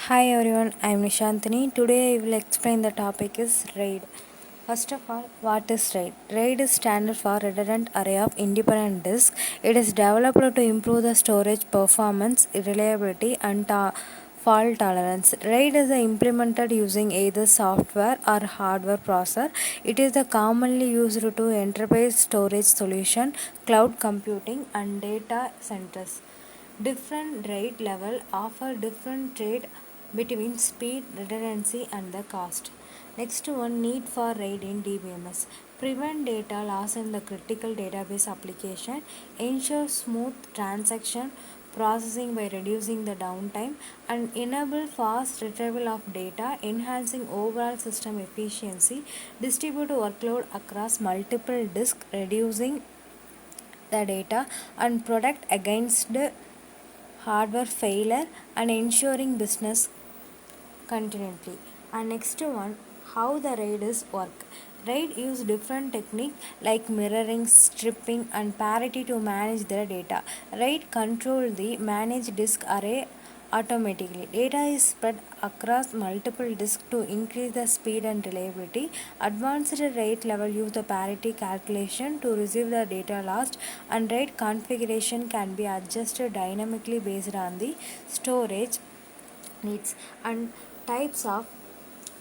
Hi everyone, I am Nishantini. Today I will explain the topic is RAID. First of all, what is RAID? RAID is standard for Redundant Array of Independent Disks. It is developed to improve the storage performance, reliability, and fault tolerance. RAID is implemented using either software or hardware processor. It is the commonly used to enterprise storage solution, cloud computing, and data centers. Different rate level offer different trade between speed, redundancy, and the cost. Next one, need for RAID in DBMS. Prevent data loss in the critical database application. Ensure smooth transaction processing by reducing the downtime and enable fast retrieval of data, enhancing overall system efficiency. Distribute workload across multiple disks, reducing the data and protect against hardware failure and ensuring business continuity. And next one, how the RAIDs work. RAID use different technique like mirroring, stripping, and parity to manage their data. RAID control the managed disk array automatically. Data is spread across multiple disks to increase the speed and reliability. Advanced RAID level use the parity calculation to receive the data lost, and RAID configuration can be adjusted dynamically based on the storage needs and types of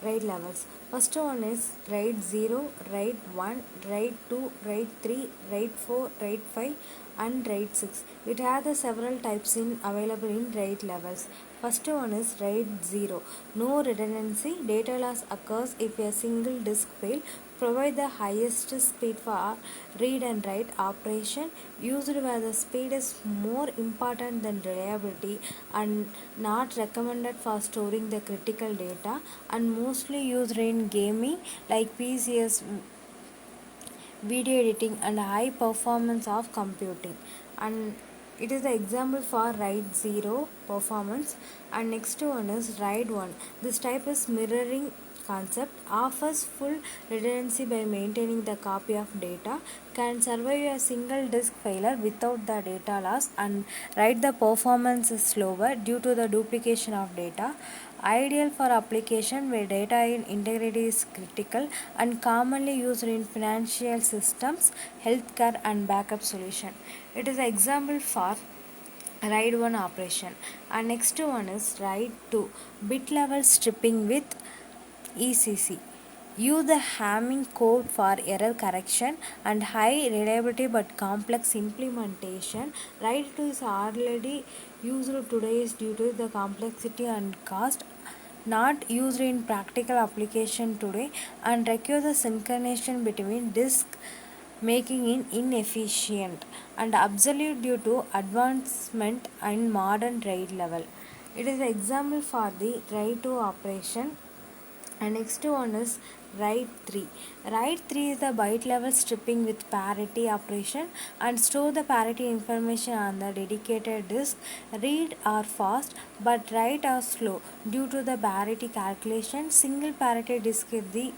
RAID levels. First one is RAID 0, RAID 1, RAID 2, RAID 3, RAID 4, RAID 5 and RAID 6. It has the several types in available in RAID levels. First one is RAID 0. No redundancy. Data loss occurs if a single disk fails. Provide the highest speed for read and write operation, used where the speed is more important than reliability and not recommended for storing the critical data, and mostly used in gaming like PCS, video editing, and high performance of computing. And it is the example for RAID 0 performance. And next one is RAID 1. This type is mirroring concept, offers full redundancy by maintaining the copy of data, can survive a single disk failure without the data loss, and write the performance is slower due to the duplication of data. Ideal for application where data integrity is critical and commonly used in financial systems, healthcare, and backup solution. It is an example for RAID 1 operation. And next one is RAID 2, bit level stripping with ECC. Use the Hamming code for error correction and high reliability but complex implementation. RAID 2 is already used today is due to the complexity and cost, not used in practical application today, and requires the synchronization between disk, making it inefficient and obsolete due to advancement in modern RAID level. It is an example for the RAID 2 operation. And next one is RAID 3. RAID 3 is the byte level stripping with parity operation and store the parity information on the dedicated disk. Read are fast but write are slow due to the parity calculation. Single parity disk is the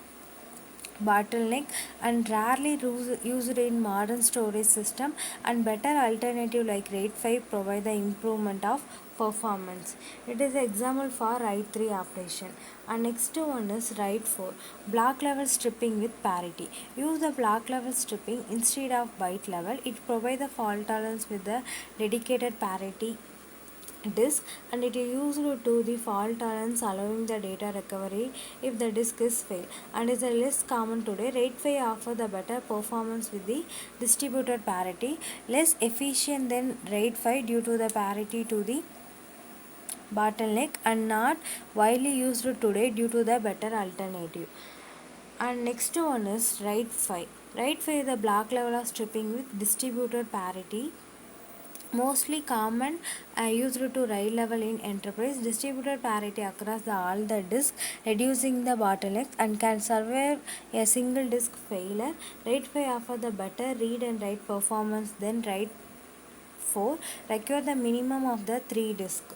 bottleneck and rarely used in modern storage system, and better alternative like RAID 5 provide the improvement of performance. It is an example for RAID 3 operation. And next one is RAID 4, block level stripping with parity. Use the block level stripping instead of byte level. It provides the fault tolerance with the dedicated parity disk, and it is used to the fault tolerance allowing the data recovery if the disk is failed, and is a less common today. RAID 5 offer the better performance with the distributed parity, less efficient than RAID 5 due to the parity to the bottleneck, and not widely used today due to the better alternative. And next one is RAID 5. RAID 5 is the block level of stripping with distributed parity, mostly common used to RAID level in enterprise. Distributed parity across all the disks, reducing the bottlenecks and can survive a single disk failure. RAID 5 offer the better read and write performance than RAID 4, require the minimum of the 3 disks.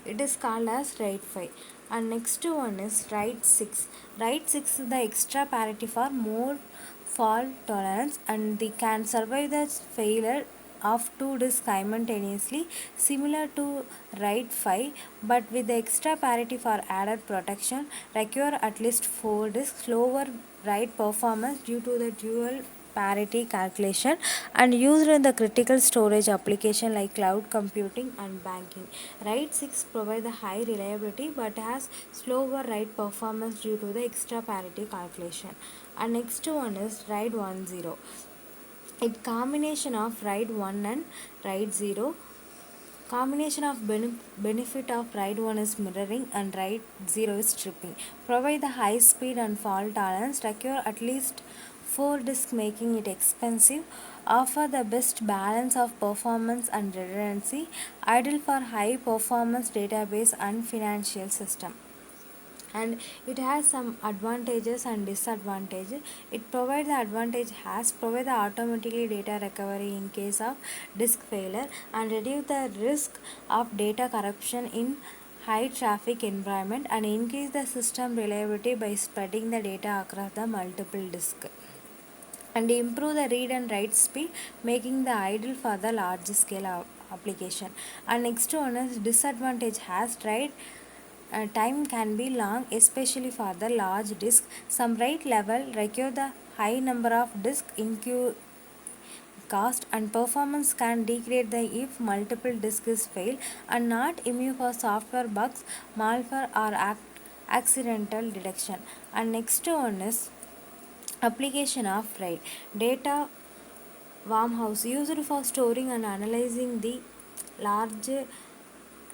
It is called as RAID 5. And next one is RAID 6. RAID 6 is the extra parity for more fault tolerance, and they can survive the failure of two disks simultaneously, similar to RAID 5, but with the extra parity for added protection, require at least 4 disks, lower write performance due to the dual parity calculation, and used in the critical storage application like cloud computing and banking. RAID 6 provide the high reliability but has slower write performance due to the extra parity calculation. And next one is RAID 10. It combination of RAID 1 and RAID 0. Combination of benefit of RAID 1 is mirroring and RAID 0 is stripping. Provide the high speed and fault tolerance, require at least 4 disks making it expensive, offer the best balance of performance and redundancy, ideal for high performance database and financial system. And it has some advantages and disadvantages. It provides the advantage has provide the automatically data recovery in case of disk failure and reduce the risk of data corruption in high traffic environment and increase the system reliability by spreading the data across the multiple disks and improve the read and write speed, making the ideal for the large scale application. And next one is disadvantage has write time can be long, especially for the large disk. Some write level require the high number of disk include cost and performance can degrade the if multiple disks fail and not immune for software bugs, malware or accidental detection. And next one is application of RAID data warehouse used for storing and analyzing the large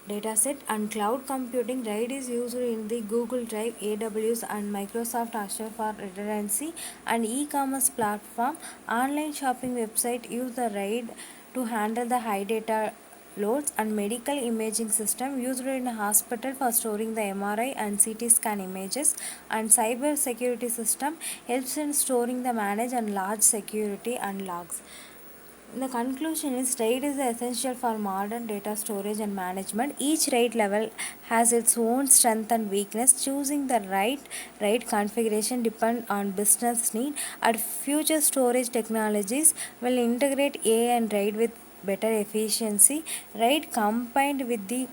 dataset and cloud computing. RAID is used in the Google Drive, AWS and Microsoft Azure for redundancy and e-commerce platform. Online shopping website use the RAID to handle the high data loads and medical imaging system used in a hospital for storing the MRI and CT scan images and cyber security system helps in storing the manage and large security and logs. The conclusion is RAID is essential for modern data storage and management. Each RAID level has its own strength and weakness. Choosing the right RAID configuration depends on business need. And future storage technologies will integrate AI and RAID with better efficiency. RAID combined with the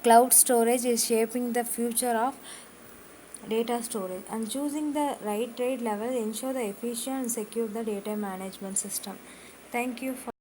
cloud storage is shaping the future of data storage, and choosing the right RAID level ensure the efficient and secure the data management system. Thank you for